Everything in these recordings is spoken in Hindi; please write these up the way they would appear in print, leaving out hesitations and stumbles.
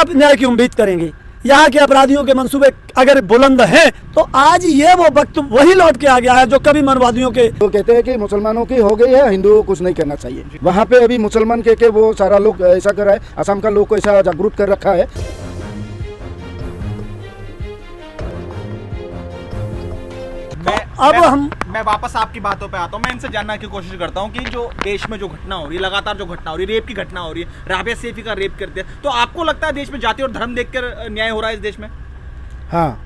आप न्याय की उम्मीद करेंगे? यहाँ के अपराधियों के मंसूबे अगर बुलंद हैं तो आज ये वो वक्त वही लौट के आ गया है जो कभी मनवादियों के। वो कहते हैं कि मुसलमानों की हो गई है, हिंदुओं को कुछ नहीं करना चाहिए। वहाँ पे अभी मुसलमान के वो सारा लोग ऐसा कर रहा है, असम का लोग को ऐसा जागरूक कर रखा है। मैं वापस आपकी बातों पे आता हूँ। मैं इनसे जानने की कोशिश करता हूँ कि जो देश में जो घटना हो रही है, लगातार जो घटना हो रही है, रेप की घटना हो रही है, राबिया सैफी का रेप करते हैं, तो आपको लगता है देश में जाति और धर्म देखकर न्याय हो रहा है इस देश में? हाँ,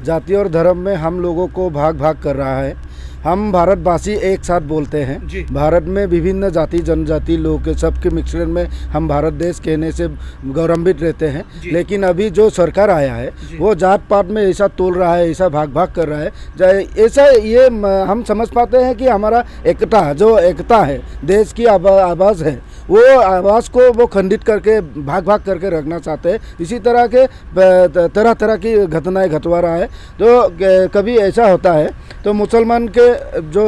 जाति और धर्म में हम लोगों को भाग भाग कर रहा है। हम भारतवासी एक साथ बोलते हैं। भारत में विभिन्न जाति जनजाति लोग के सबके मिश्रण में हम भारत देश कहने से गौरवान्वित रहते हैं। लेकिन अभी जो सरकार आया है वो जात पात में ऐसा तोल रहा है, ऐसा भाग भाग कर रहा है, ऐसा ये हम समझ पाते हैं कि हमारा एकता है, देश की आवाज़ है, वो आवाज़ को वो खंडित करके भाग भाग करके रखना चाहते हैं। इसी तरह के तरह तरह की घटनाएं घटवा रहा है। तो कभी ऐसा होता है तो मुसलमान के जो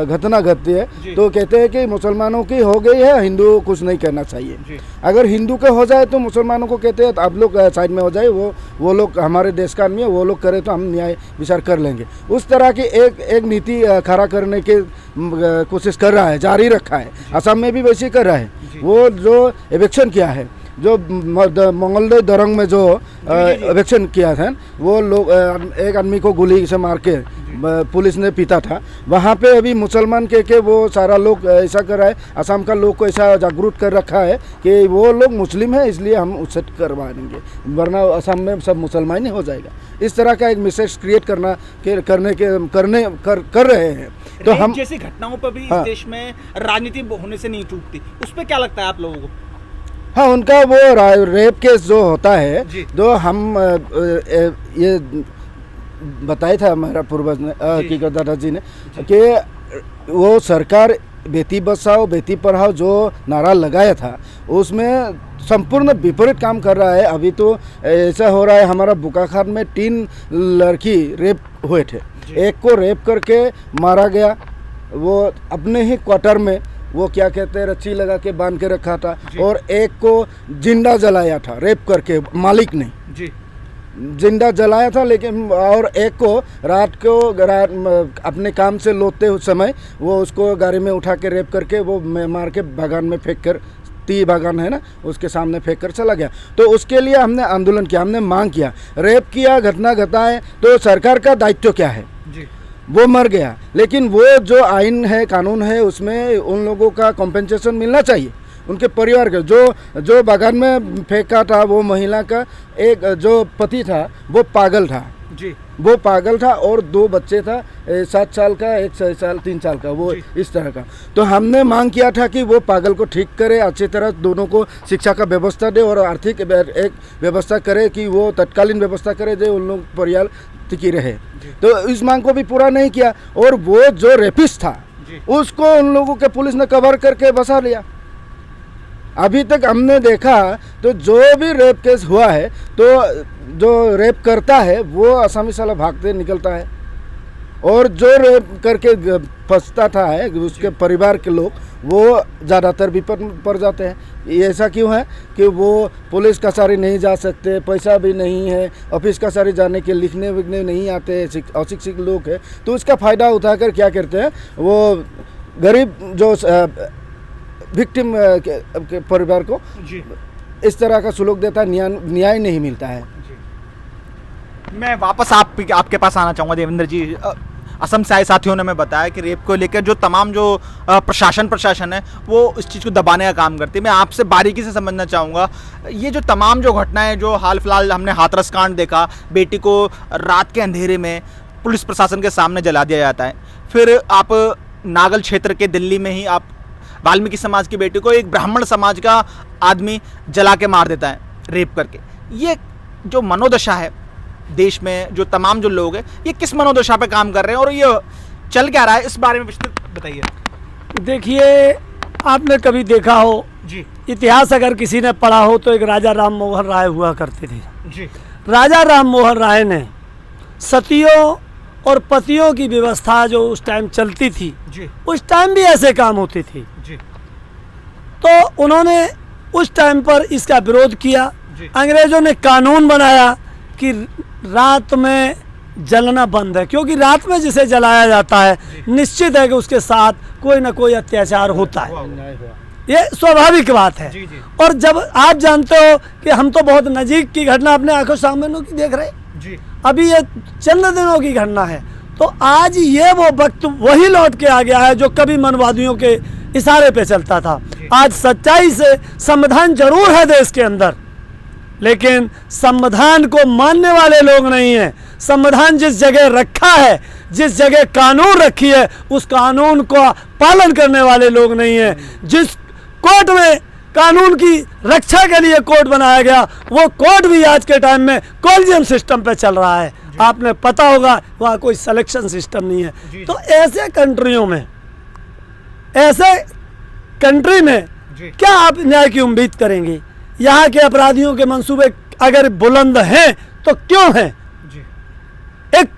घटना घटती है तो कहते हैं कि मुसलमानों की हो गई है, हिंदुओं को कुछ नहीं करना चाहिए। अगर हिंदू के हो जाए तो मुसलमानों को कहते हैं आप लोग साइड में हो जाए, वो लोग हमारे देश का आदमी है, वो लोग करे तो हम न्याय विचार कर लेंगे। उस तरह की एक नीति खड़ा करने की कोशिश कर रहा है, जारी रखा है। असम में भी वैसे कर रहा है। वो जो इलेक्शन किया है, जो मंगलदय दरंग में जो इलेक्शन किया था, वो लोग एक आदमी को गोली से मार के पुलिस ने पीटा था। वहाँ पे अभी मुसलमान के वो सारा लोग ऐसा कर रहा है, असम का लोग को ऐसा जागरूक कर रखा है कि वो लोग मुस्लिम हैं इसलिए हम उससे करवा देंगे, वरना असम में सब मुसलमान ही हो जाएगा। इस तरह का एक मैसेज क्रिएट कर रहे हैं। तो हम जैसी घटनाओं पर भी इस देश में राजनीति होने से नहीं चूकती, उस पर क्या लगता है आप लोगों को? हाँ, उनका वो रेप केस जो होता है, जो हम ये बताया था हमारा पूर्वज ने की दादाजी ने कि वो सरकार बेटी बचाओ बेटी पढ़ाओ जो नारा लगाया था उसमें संपूर्ण विपरीत काम कर रहा है। अभी तो ऐसा हो रहा है, हमारा बुकाखान में 3 लड़की रेप हुए थे। एक को रेप करके मारा गया, वो अपने ही क्वार्टर में वो क्या कहते हैं रस्सी लगा के बांध के रखा था, और एक को जिंदा जलाया था रेप करके, मालिक ने जिंदा जलाया था। लेकिन और एक को रात अपने काम से लौटते उस समय वो उसको गाड़ी में उठा के रेप करके वो मार के बागान में फेंक कर, ती बागान है ना, उसके सामने फेंक कर चला गया। तो उसके लिए हमने आंदोलन किया, हमने मांग किया, रेप किया, घटना घटाए तो सरकार का दायित्व क्या है? वो मर गया, लेकिन वो जो आइन है, कानून है, उसमें उन लोगों का कॉम्पेंसेशन मिलना चाहिए। उनके परिवार के जो बागान में फेंका था, वो महिला का एक जो पति था वो पागल था वो पागल था, और 2 बच्चे था, 7 साल का, 1 6 साल 3 साल का, वो इस तरह का। तो हमने मांग किया था कि वो पागल को ठीक करे, अच्छी तरह दोनों को शिक्षा का व्यवस्था दे और आर्थिक एक व्यवस्था करे कि वो तत्कालीन व्यवस्था करे जो उन लोग परिवार टिकी रहे। तो इस मांग को भी पूरा नहीं किया, और वो जो रेपिस्ट था उसको उन लोगों के पुलिस ने कवर करके बसा लिया। अभी तक हमने देखा तो जो भी रेप केस हुआ है तो जो रेप करता है वो आसामी साला भागते निकलता है, और जो रेप करके फंसता था है उसके परिवार के लोग वो ज़्यादातर विपद पड़ जाते हैं। ऐसा क्यों है कि वो पुलिस कचहरी नहीं जा सकते, पैसा भी नहीं है, ऑफिस कचहरी जाने के लिखने विखने नहीं आते, अशिक्षित लोग हैं। तो उसका फ़ायदा उठाकर क्या करते हैं, वो गरीब जो विक्टिम के परिवार को इस तरह का सुलूक देता है, न्याय नहीं मिलता है। मैं वापस आपके पास आना चाहूँगा देवेंद्र जी। असम से आए साथियों ने हमें बताया कि रेप को लेकर जो तमाम जो प्रशासन है वो इस चीज़ को दबाने का काम करती है। मैं आपसे बारीकी से समझना चाहूँगा, ये जो तमाम जो घटनाएं जो हाल फिलहाल हमने हाथरस कांड देखा, बेटी को रात के अंधेरे में पुलिस प्रशासन के सामने जला दिया जाता है, फिर आप नागल क्षेत्र के दिल्ली में ही आप वाल्मीकि समाज की बेटी को एक ब्राह्मण समाज का आदमी जला के मार देता है रेप करके। ये जो मनोदशा है देश में, जो तमाम जो लोग हैं, ये किस मनोदशा पे काम कर रहे हैं और ये चल क्या रहा है, इस बारे में विस्तृत बताइए। देखिए, आपने कभी देखा हो जी, इतिहास अगर किसी ने पढ़ा हो तो एक राजा राम मोहन राय हुआ करते थे जी। राजा राम मोहन राय ने सतियों और पतियों की व्यवस्था जो उस टाइम चलती थी जी, उस टाइम भी ऐसे काम होते थे जी, तो उन्होंने उस टाइम पर इसका विरोध किया अंग्रेजों ने कानून बनाया कि रात में जलना बंद है, क्योंकि रात में जिसे जलाया जाता है निश्चित है कि उसके साथ कोई ना कोई अत्याचार होता है, ये स्वाभाविक बात है। और जब आप जानते हो कि हम तो बहुत नजीक की घटना अपने आंखों सामने की देख रहे जी, अभी ये चंद दिनों की घटना है, तो आज ये वो वक्त वही लौट के आ गया है जो कभी मनवादियों के इशारे पे चलता था। आज सच्चाई से संविधान जरूर है देश के अंदर, लेकिन संविधान को मानने वाले लोग नहीं हैं। संविधान जिस जगह रखा है, जिस जगह कानून रखी है, उस कानून का पालन करने वाले लोग नहीं हैं। जिस कोर्ट में कानून की रक्षा के लिए कोर्ट बनाया गया, वो कोर्ट भी आज के टाइम में कॉलेजियम सिस्टम पे चल रहा है। आपने पता होगा वहाँ कोई सिलेक्शन सिस्टम नहीं है। तो ऐसे कंट्रियों में, ऐसे कंट्री में क्या आप न्याय की उम्मीद करेंगे? यहाँ के अपराधियों के मंसूबे अगर बुलंद हैं तो क्यों हैं? एक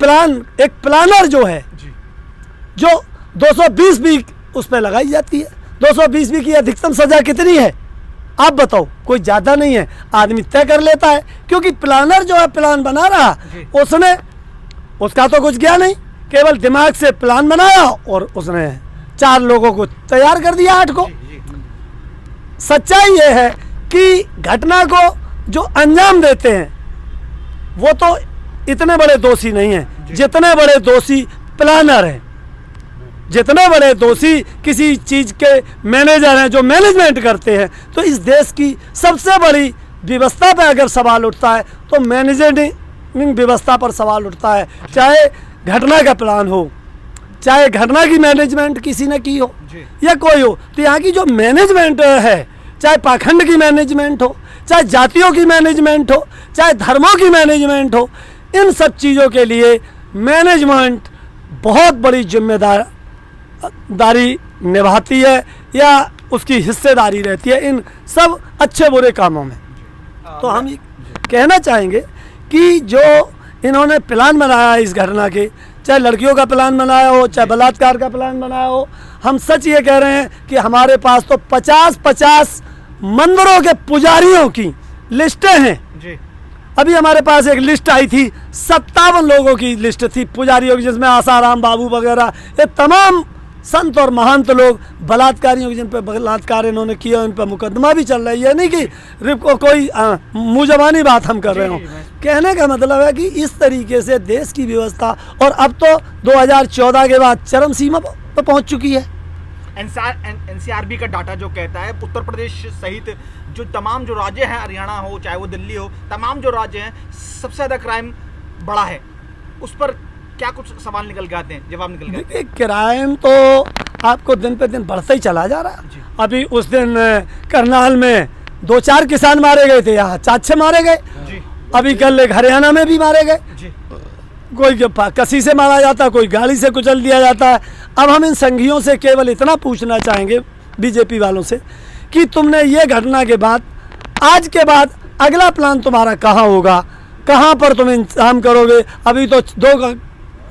प्लानर जो है, जो 220 भी उस पर लगाई जाती है। 220 भी की अधिकतम सजा कितनी है आप बताओ? कोई ज्यादा नहीं है, आदमी तय कर लेता है, क्योंकि प्लानर जो है प्लान बना रहा, उसका तो कुछ गया नहीं, केवल दिमाग से प्लान बनाया और उसने 4 लोगों को तैयार कर दिया, 8 को। सच्चाई ये है कि घटना को जो अंजाम देते हैं वो तो इतने बड़े दोषी नहीं हैं जितने बड़े दोषी प्लानर हैं, जितने बड़े दोषी किसी चीज के मैनेजर हैं जो मैनेजमेंट करते हैं। तो इस देश की सबसे बड़ी व्यवस्था पर अगर सवाल उठता है तो मैनेजमेंट व्यवस्था पर सवाल उठता है, चाहे घटना का प्लान हो, चाहे घटना की मैनेजमेंट किसी ने की हो या कोई हो। तो यहाँ की जो मैनेजमेंट है, चाहे पाखंड की मैनेजमेंट हो, चाहे जातियों की मैनेजमेंट हो, चाहे धर्मों की मैनेजमेंट हो, इन सब चीज़ों के लिए मैनेजमेंट बहुत बड़ी जिम्मेदारी निभाती है या उसकी हिस्सेदारी रहती है इन सब अच्छे बुरे कामों में। तो हम ये कहना चाहेंगे कि जो इन्होंने प्लान बनाया इस घटना के, चाहे लड़कियों का प्लान बनाया हो, चाहे बलात्कार का प्लान बनाया हो, हम सच ये कह रहे हैं कि हमारे पास तो 50-50 मंदिरों के पुजारियों की लिस्टें हैं जी। अभी हमारे पास एक लिस्ट आई थी, 57 लोगों की लिस्ट थी पुजारियों की, जिसमें आसाराम बाबू वगैरह ये तमाम संत और महंत लोग बलात्कारियों की, जिन पर बलात्कार इन्होंने किया उन पर मुकदमा भी चल रहा है। ये नहीं कि कोई मुँह जबानी बात हम कर रहे हो। कहने का मतलब है कि इस तरीके से देश की व्यवस्था, और अब तो 2014 के बाद चरम सीमा पर पहुंच चुकी है। एनसीआरबी का डाटा जो कहता है उत्तर प्रदेश सहित जो तमाम जो राज्य हैं, हरियाणा हो चाहे वो दिल्ली हो, तमाम जो राज्य हैं सबसे ज़्यादा क्राइम बढ़ा है। उस पर क्या कुछ सवाल निकल के आते हैं, जवाब निकल के आते हैं? क्राइम तो आपको दिन पे दिन बढ़ता ही चला जा रहा है। अभी उस दिन करनाल में 2-4 किसान मारे गए थे, यहाँ 4-6 मारे गए। अभी कल एक हरियाणा में भी मारे गए, कोई कसी से मारा जाता है, कोई गाड़ी से कुचल दिया जाता है। अब हम इन संघियों से केवल इतना पूछना चाहेंगे, बीजेपी वालों से, कि तुमने ये घटना के बाद, आज के बाद अगला प्लान तुम्हारा कहाँ होगा, कहाँ पर तुम इंतजाम करोगे? अभी तो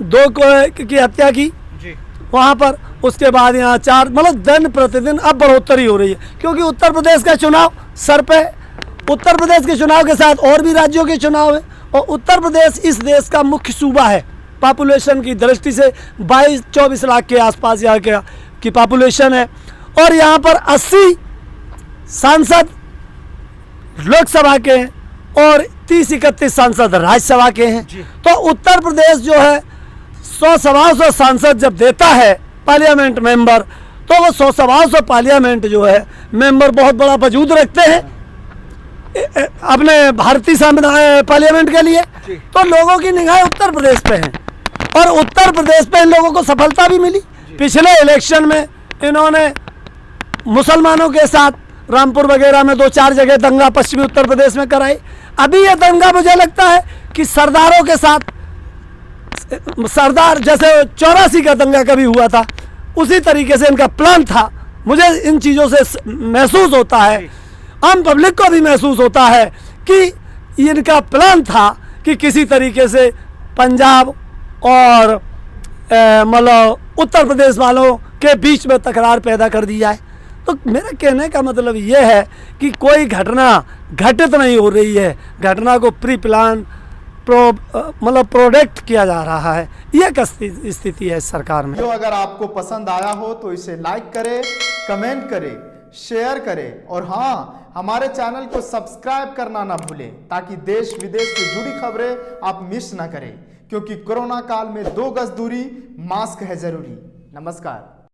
दो की हत्या की वहाँ पर, उसके बाद यहाँ 4, मतलब दिन प्रतिदिन अब बढ़ोतरी हो रही है, क्योंकि उत्तर प्रदेश का चुनाव सर पे, उत्तर प्रदेश के चुनाव के साथ और भी राज्यों के चुनाव है, और उत्तर प्रदेश इस देश का मुख्य सूबा है। पॉपुलेशन की दृष्टि से 22-24 लाख के आसपास यहाँ की पॉपुलेशन है, और यहाँ पर 80 सांसद लोकसभा के हैं और 30-31 सांसद राज्यसभा के हैं। तो उत्तर प्रदेश जो है 100 सांसद जब देता है पार्लियामेंट मेंबर, तो वो 100 पार्लियामेंट जो है मेंबर बहुत बड़ा वजूद रखते हैं अपने भारतीय संविधान पार्लियामेंट के लिए। तो लोगों की निगाहें उत्तर प्रदेश पे हैं, और उत्तर प्रदेश पे इन लोगों को सफलता भी मिली। पिछले इलेक्शन में इन्होंने मुसलमानों के साथ रामपुर वगैरह में 2-4 जगह दंगा पश्चिमी उत्तर प्रदेश में कराई। अभी ये दंगा मुझे लगता है कि सरदारों के साथ, सरदार जैसे 84 का दंगा कभी हुआ था, उसी तरीके से इनका प्लान था। मुझे इन चीज़ों से महसूस होता है, आम पब्लिक को भी महसूस होता है कि इनका प्लान था कि किसी तरीके से पंजाब और मतलब उत्तर प्रदेश वालों के बीच में तकरार पैदा कर दी जाए। तो मेरे कहने का मतलब ये है कि कोई घटना घटित नहीं हो रही है, घटना को प्री प्लान मतलब प्रोडक्ट किया जा रहा है। ये एक स्थिति है सरकार में। जो अगर आपको पसंद आया हो तो इसे लाइक करें, कमेंट करें, शेयर करें और हाँ, हमारे चैनल को सब्सक्राइब करना ना भूलें ताकि देश विदेश से जुड़ी खबरें आप मिस ना करें, क्योंकि कोरोना काल में 2 गज दूरी, मास्क है जरूरी। नमस्कार।